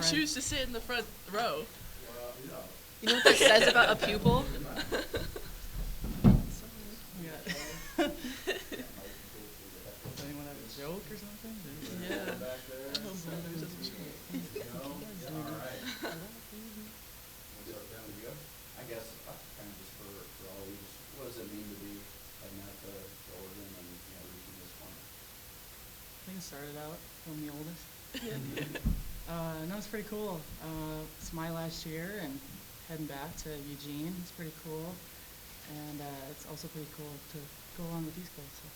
choose to sit in the front row. You know what that says about a pupil? Does anyone have a joke or something? Yeah. Oh, brothers, that's what I guess kind of just for all of you, just what does it mean to be heading out to Oregon and reaching this point? I think it started out from the oldest. Yeah. No, it's pretty cool. It's my last year and heading back to Eugene. It's pretty cool. And it's also pretty cool to go along with these guys. So,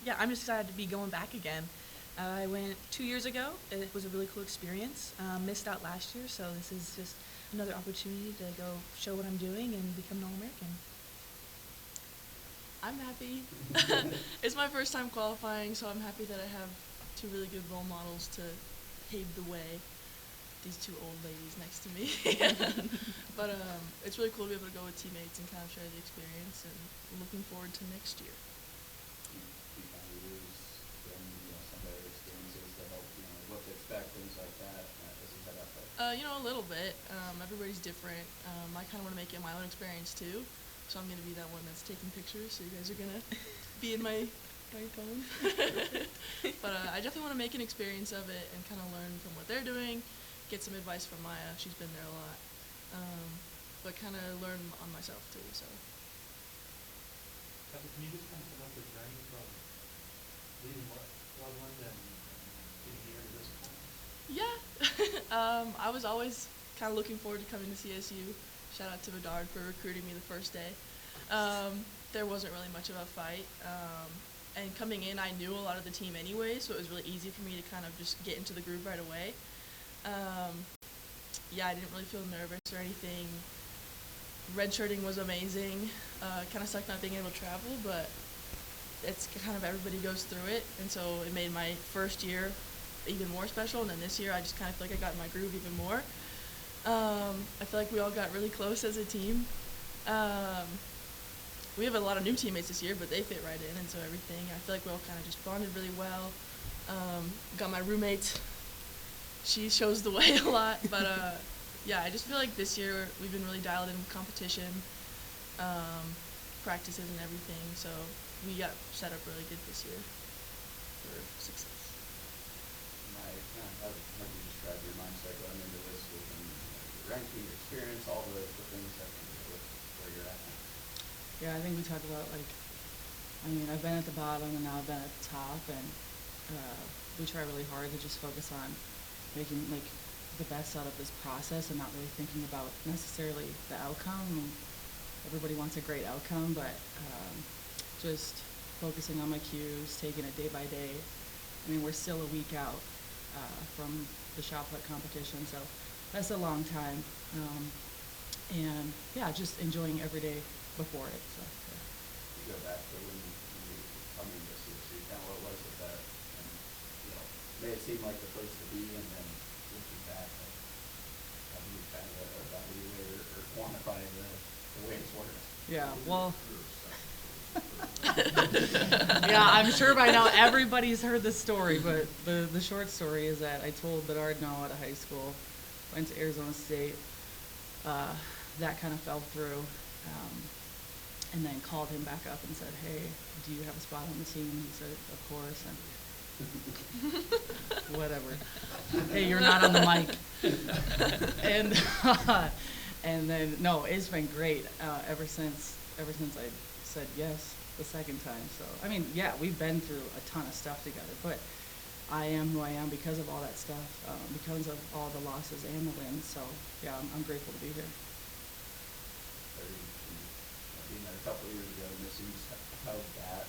Yeah, I'm just excited to be going back again. I went 2 years ago. It was a really cool experience. Missed out last year, so this is just another opportunity to go show what I'm doing and become an All-American. I'm happy. It's my first time qualifying, so I'm happy that I have two really good role models to pave the way. These two old ladies next to me. But it's really cool to be able to go with teammates and kind of share the experience, and looking forward to next year. You kind of use them, some of their experiences to help, what to expect, things like that, as you head out there? A little bit. Everybody's different. I kind of want to make it my own experience too, so I'm going to be that one that's taking pictures, so you guys are going to be in my phone. But I definitely want to make an experience of it and kind of learn from what they're doing, get some advice from Maya. She's been there a lot. But kind of learn on myself too, so. Can you just kind of sum up the journey from leaving Loveland and getting here to this point? Yeah. I was always kind of looking forward to coming to CSU. Shout out to Bedard for recruiting me the first day. There wasn't really much of a fight. And coming in, I knew a lot of the team anyway, so it was really easy for me to kind of just get into the groove right away. I didn't really feel nervous or anything. Redshirting was amazing. Kind of sucked not being able to travel, but it's kind of everybody goes through it, and so it made my first year even more special. And then this year, I just kind of feel like I got in my groove even more. I feel like we all got really close as a team. We have a lot of new teammates this year, but they fit right in, and so everything. I feel like we all kind of just bonded really well. Got my roommate. She shows the way a lot, but I just feel like this year we've been really dialed in with competition, practices and everything, so we got set up really good this year for success. How do you describe your mindset going into this with your ranking, your experience, all the things that can do with where you're at now? Yeah, I think we talked about, I've been at the bottom and now I've been at the top, and we try really hard to just focus on making the best out of this process and not really thinking about necessarily the outcome. Everybody wants a great outcome, but just focusing on my cues, taking it day by day. We're still a week out from the shot put competition, so that's a long time. Just enjoying every day before it. So, yeah. You go back to when you come into CSU, kind of what was it that, made it seem like the place to be, and then looking back, how do you kind of evaluate or quantify the way it's worked? Yeah, well, I'm sure by now everybody's heard this story, but the short story is that I told Bedard no out of high school, went to Arizona State, that kind of fell through, and then called him back up and said, hey, do you have a spot on the team? He said, of course, and whatever. Hey, you're not on the mic. And then, no, it's been great ever since I said yes the second time. So, we've been through a ton of stuff together, but I am who I am because of all that stuff, because of all the losses and the wins. So, yeah, I'm grateful to be here. Being there a couple of years ago, and this seems how that,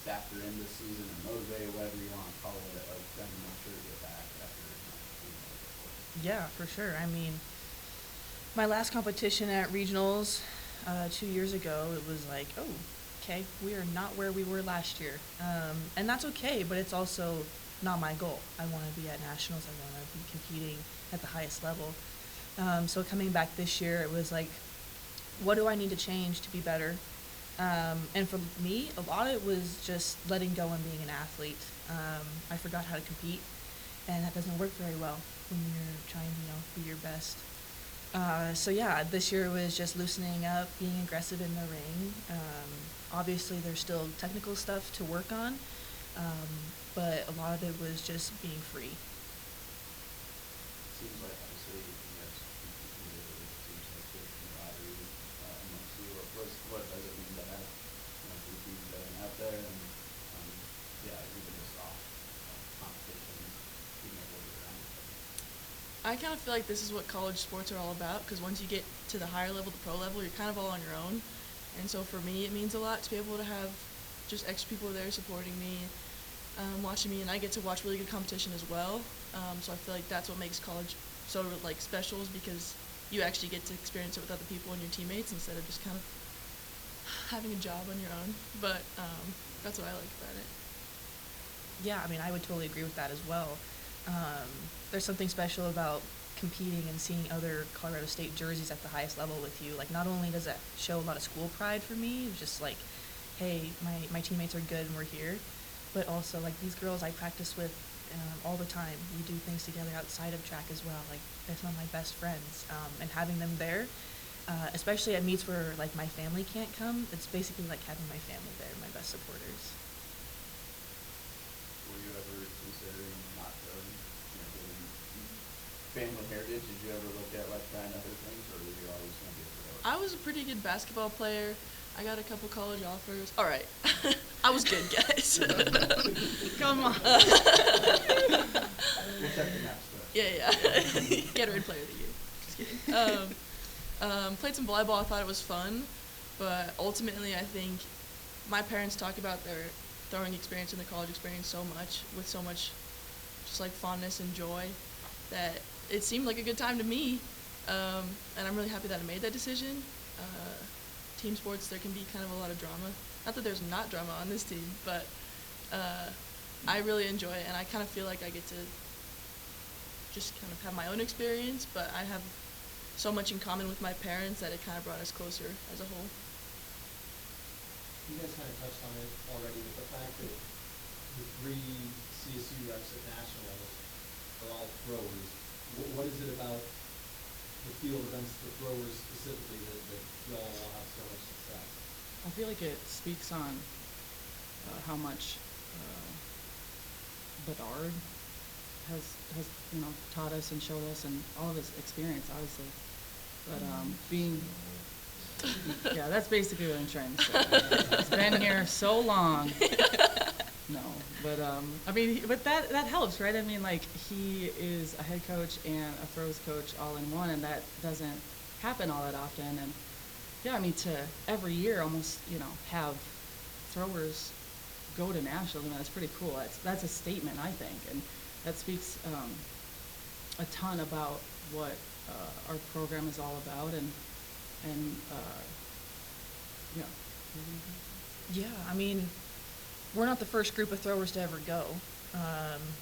factor in this season and motivate, whatever you want to call it, of them not sure to get back after being there before. Yeah, for sure. My last competition at regionals 2 years ago, it was like, oh, okay, we are not where we were last year. And that's okay, but it's also not my goal. I want to be at nationals. I want to be competing at the highest level. So coming back this year, it was like, what do I need to change to be better? And for me, a lot of it was just letting go and being an athlete. I forgot how to compete. and that doesn't work very well when you're trying to, be your best. So yeah, this year was just loosening up, being aggressive in the ring. Obviously, there's still technical stuff to work on, but a lot of it was just being free. Seems like obviously you guys compete, it seems like there's camaraderie amongst you. What does it mean to have three teams going out there and yeah, even just off competition, being able to be around each other? I kind of feel like this is what college sports are all about, because once you get to the higher level, the pro level, you're kind of all on your own. And so for me, it means a lot to be able to have just extra people there supporting me, watching me, and I get to watch really good competition as well. So I feel like that's what makes college so special, is because you actually get to experience it with other people and your teammates instead of just kind of having a job on your own. But that's what I like about it. Yeah, I mean, I would totally agree with that as well. There's something special about competing and seeing other Colorado State jerseys at the highest level with you. Like, not only does that show a lot of school pride for me, it's just like, hey, my teammates are good and we're here, but also, like, these girls I practice with all the time. We do things together outside of track as well. Like, they're some of my best friends. And having them there, especially at meets where, like, my family can't come, it's basically like having my family there, my best supporters. Were you ever considering not going, given family heritage? Did you ever look at like trying other things, or were you always going to be a thrower? I was a pretty good basketball player. I got a couple college offers. All right. I was good, guys. Come on. We'll check the next question. Yeah. Gatorade Player of the Year. Just kidding. Played some volleyball. I thought it was fun, but ultimately, I think my parents talk about their throwing experience and the college experience so much, with so much just like fondness and joy, that it seemed like a good time to me. And I'm really happy that I made that decision. Team sports, there can be kind of a lot of drama. Not that there's not drama on this team, but I really enjoy it, and I kind of feel like I get to just kind of have my own experience, but I have so much in common with my parents that it kind of brought us closer as a whole. You guys kind of touched on it already, but the fact that the 3 CSU reps at nationals are all throwers, what is it about the field events, the throwers specifically, that y'all all have so much success? I feel like it speaks on how much Bedard has taught us and showed us, and all of his experience, obviously. But being yeah, that's basically what I'm trying to say. He's been here so long. No, but I mean, but that helps, right? I mean, like, he is a head coach and a throws coach all in one, and that doesn't happen all that often. And yeah, I mean, to every year almost, have throwers go to nationals, I mean, that's pretty cool. That's a statement, I think, and that speaks a ton about what our program is all about, and yeah. Yeah, I mean, we're not the first group of throwers to ever go,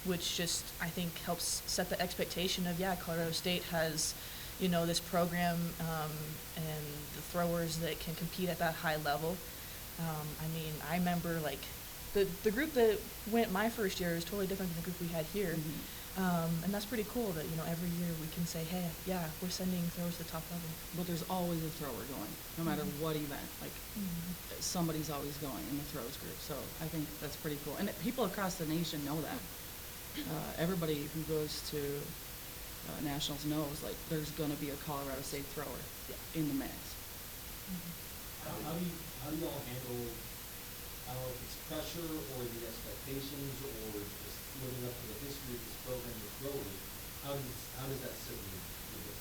which just, I think, helps set the expectation of, yeah, Colorado State has, this program and the throwers that can compete at that high level. I mean, I remember, like, the group that went my first year is totally different than the group we had here. Mm-hmm. And that's pretty cool that, every year we can say, hey, yeah, we're sending throwers to the top level. But there's always a thrower going, no matter what event. Like, somebody's always going in the throws group. So I think that's pretty cool. And people across the nation know that. Everybody who goes to nationals knows, like, there's going to be a Colorado State thrower in the mix. How do you all handle, I don't know if it's pressure or the expectations or just living up to the history of this program with throwers? How does that sit with the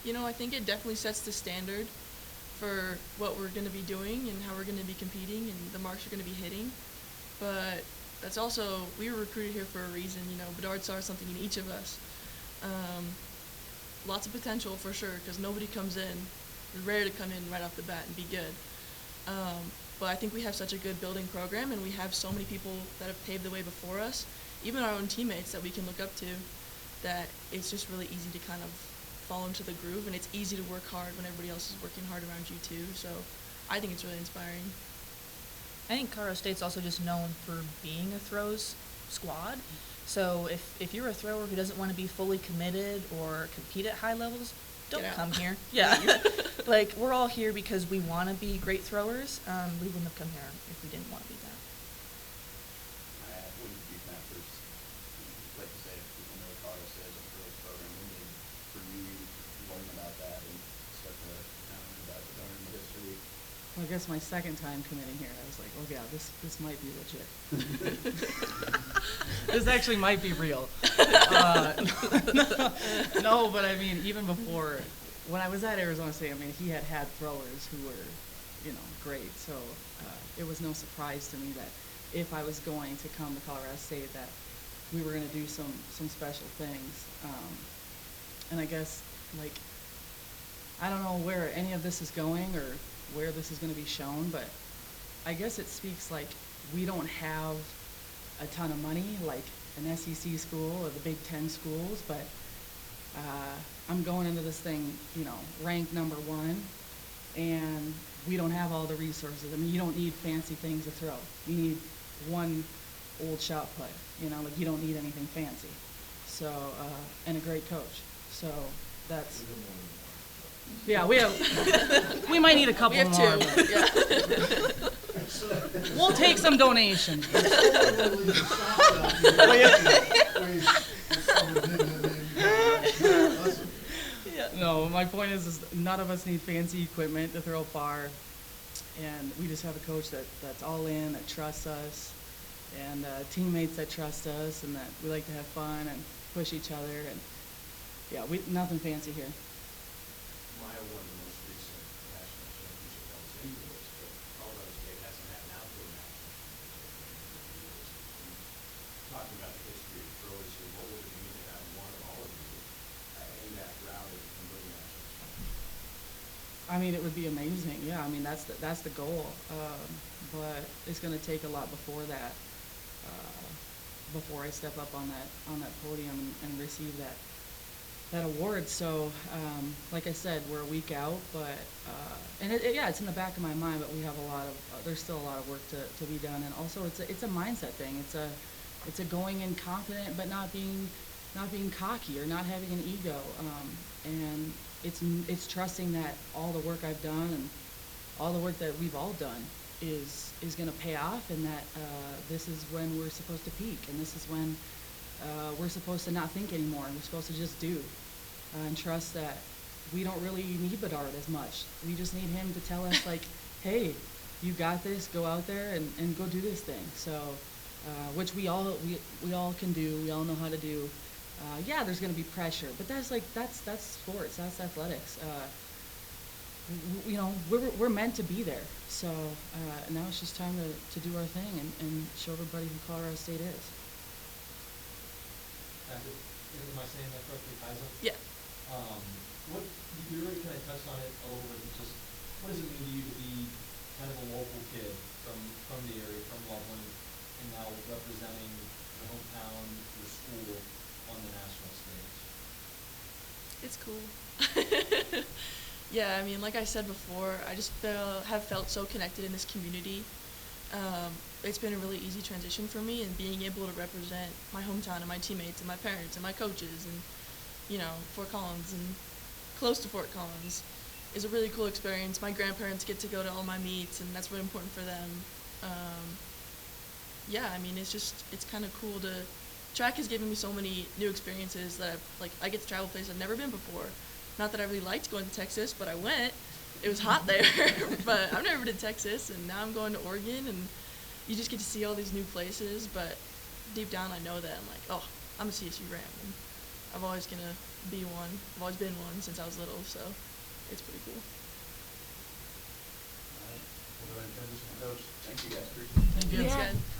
community? I think it definitely sets the standard for what we're going to be doing and how we're going to be competing and the marks we're going to be hitting. But that's also, we were recruited here for a reason. Bedard saw something in each of us. Lots of potential for sure, because nobody comes in. It's rare to come in right off the bat and be good. But I think we have such a good building program, and we have so many people that have paved the way before us, even our own teammates that we can look up to, that it's just really easy to kind of fall into the groove, and it's easy to work hard when everybody else is working hard around you too. So I think it's really inspiring. I think Colorado State's also just known for being a throws squad. So if you're a thrower who doesn't want to be fully committed or compete at high levels, don't Get out. come here. Yeah. Like, we're all here because we want to be great throwers. We wouldn't have come here if we didn't want to be that. I wouldn't be that first, like you say, people know Colorado State as a girls program, we need for you to learn about that and start to learn about the learn the history. Well, I guess my second time committing here, I was like, oh yeah, this might be legit. This actually might be real. No, but I mean, even before, when I was at Arizona State, I mean, he had throwers who were, great. So it was no surprise to me that if I was going to come to Colorado State, that we were going to do some special things. And I guess, like, I don't know where any of this is going or where this is going to be shown, but I guess it speaks like we don't have a ton of money like an SEC school or the Big Ten schools, but I'm going into this thing, ranked number 1, and we don't have all the resources. I mean, you don't need fancy things to throw. You need one old shot play, like you don't need anything fancy. So, and a great coach. So that's, yeah, we might need a couple We have more. 2. but Yeah. We'll take some donations. No, my point is none of us need fancy equipment to throw far, and we just have a coach that's all in, that trusts us, and teammates that trust us, and that we like to have fun and push each other, and yeah, nothing fancy here. My one of the most recent national championship that was indoors, but Colorado State hasn't had an outdoor national championship in years. Talking about the history of throwers here, what would it mean to have one or all of you in that route of the national championship? I mean, it would be amazing. Yeah, I mean, that's the goal. But it's going to take a lot before that, before I step up on that podium and receive that award. So, like I said, we're a week out, but and it's in the back of my mind. But we have there's still a lot of work to be done, and also it's a mindset thing. It's a going in confident, but not being cocky or not having an ego, and it's trusting that all the work I've done and all the work that we've all done is going to pay off, and that this is when we're supposed to peak, and this is when we're supposed to not think anymore, and we're supposed to just do, and trust that we don't really need Bedard as much. We just need him to tell us, like, hey, you got this, go out there and go do this thing. So, which we all can do, we all know how to do. Yeah, there's going to be pressure, but that's sports, that's athletics. We're meant to be there. So now it's just time to do our thing and show everybody who Colorado State is. Am I saying that correctly, Kaiser? Yeah. What you already kind of touched on it a little bit. Just what does it mean to you to be kind of a local kid from the area, from Loveland, and now representing your hometown, your school on the national stage? It's cool. Yeah, I mean, like I said before, I just have felt so connected in this community. It's been a really easy transition for me, and being able to represent my hometown and my teammates and my parents and my coaches and, Fort Collins and close to Fort Collins is a really cool experience. My grandparents get to go to all my meets, and that's really important for them. Yeah, I mean, it's kind of cool track has given me so many new experiences that I get to travel places I've never been before. Not that I really liked going to Texas, but I went. It was hot there, but I've never been to Texas, and now I'm going to Oregon, and you just get to see all these new places, but deep down I know that I'm like, oh, I'm a CSU Ram, and I'm always going to be one. I've always been one since I was little, so it's pretty cool. All right, we'll go ahead and transition to Coach. Thank you guys. Appreciate it. Thank you. Thanks, guys.